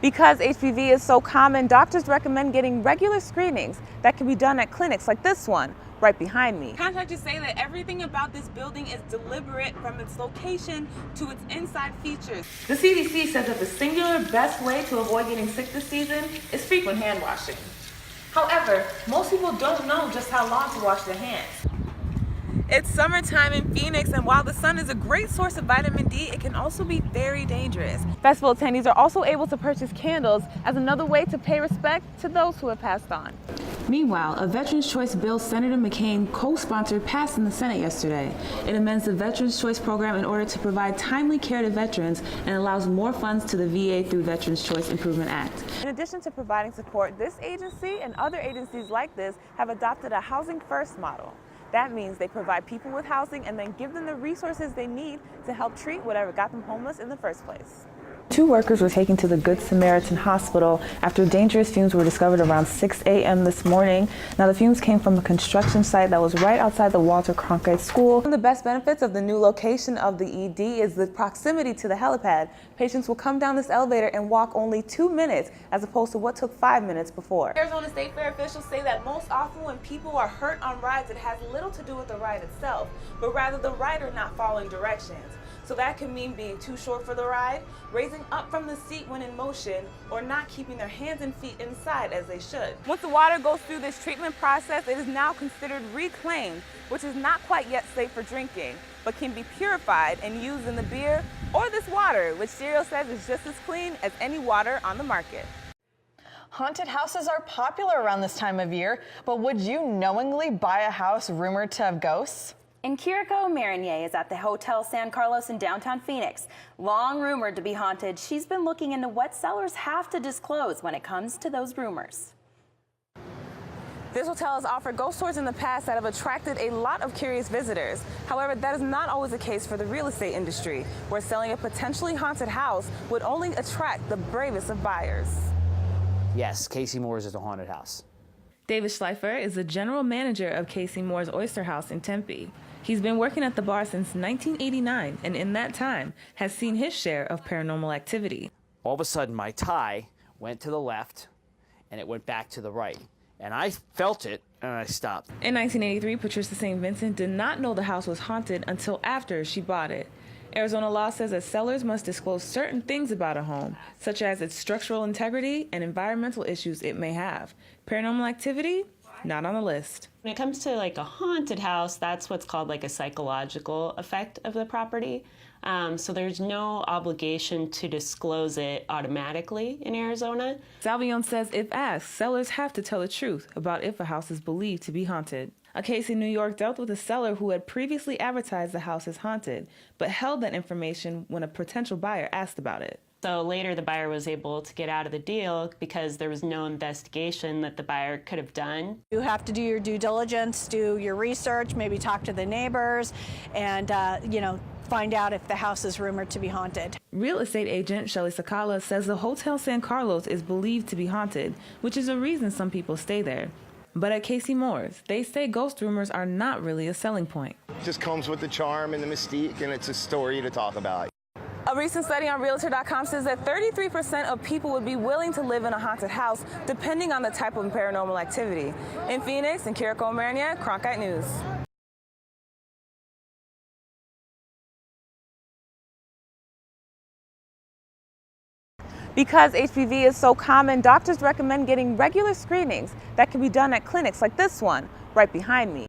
Because HPV is so common, doctors recommend getting regular screenings that can be done at clinics like this one, right behind me. Contractors say that everything about this building is deliberate, from its location to its inside features. The CDC says that the singular best way to avoid getting sick this season is frequent hand washing. However, most people don't know just how long to wash their hands. It's summertime in Phoenix, and while the sun is a great source of vitamin D, it can also be very dangerous. Festival attendees are also able to purchase candles as another way to pay respect to those who have passed on. Meanwhile, a Veterans Choice bill Senator McCain co-sponsored passed in the Senate yesterday. It amends the Veterans Choice program in order to provide timely care to veterans and allows more funds to the VA through Veterans Choice Improvement Act. In addition to providing support, this agency and other agencies like this have adopted a housing first model. That means they provide people with housing and then give them the resources they need to help treat whatever got them homeless in the first place. 2 workers were taken to the Good Samaritan Hospital after dangerous fumes were discovered around 6 a.m. this morning. Now, the fumes came from a construction site that was right outside the Walter Cronkite School. One of the best benefits of the new location of the ED is the proximity to the helipad. Patients will come down this elevator and walk only 2 minutes as opposed to what took 5 minutes before. Arizona State Fair officials say that most often when people are hurt on rides, it has little to do with the ride itself, but rather the rider not following directions. So that can mean being too short for the ride, raising up from the seat when in motion, or not keeping their hands and feet inside as they should. Once the water goes through this treatment process, it is now considered reclaimed, which is not quite yet safe for drinking, but can be purified and used in the beer or this water, which Cereal says is just as clean as any water on the market. Haunted houses are popular around this time of year, but would you knowingly buy a house rumored to have ghosts? Nkiruka Omeronye is at the Hotel San Carlos in downtown Phoenix. Long rumored to be haunted, she's been looking into what sellers have to disclose when it comes to those rumors. This hotel has offered ghost tours in the past that have attracted a lot of curious visitors. However, that is not always the case for the real estate industry, where selling a potentially haunted house would only attract the bravest of buyers. Yes, Casey Moore's is a haunted house. David Schleifer is the general manager of Casey Moore's Oyster House in Tempe. He's been working at the bar since 1989, and in that time has seen his share of paranormal activity. All of a sudden, my tie went to the left, and it went back to the right. And I felt it, and I stopped. In 1983, Patricia St. Vincent did not know the house was haunted until after she bought it. Arizona law says that sellers must disclose certain things about a home, such as its structural integrity and environmental issues it may have. Paranormal activity? Not on the list. When it comes to like a haunted house, that's what's called like a psychological effect of the property. So there's no obligation to disclose it automatically in Arizona. Salvion says if asked, sellers have to tell the truth about if a house is believed to be haunted. A case in New York dealt with a seller who had previously advertised the house as haunted, but held that information when a potential buyer asked about it. So later the buyer was able to get out of the deal because there was no investigation that the buyer could have done. You have to do your due diligence, do your research, maybe talk to the neighbors, and find out if the house is rumored to be haunted. Real estate agent Shelly Sakala says the Hotel San Carlos is believed to be haunted, which is a reason some people stay there. But at Casey Moore's, they say ghost rumors are not really a selling point. It just comes with the charm and the mystique, and it's a story to talk about. A recent study on Realtor.com says that 33% of people would be willing to live in a haunted house, depending on the type of paranormal activity. In Phoenix, Nkiruka Omeronye, Cronkite News. Because HPV is so common, doctors recommend getting regular screenings that can be done at clinics like this one, right behind me.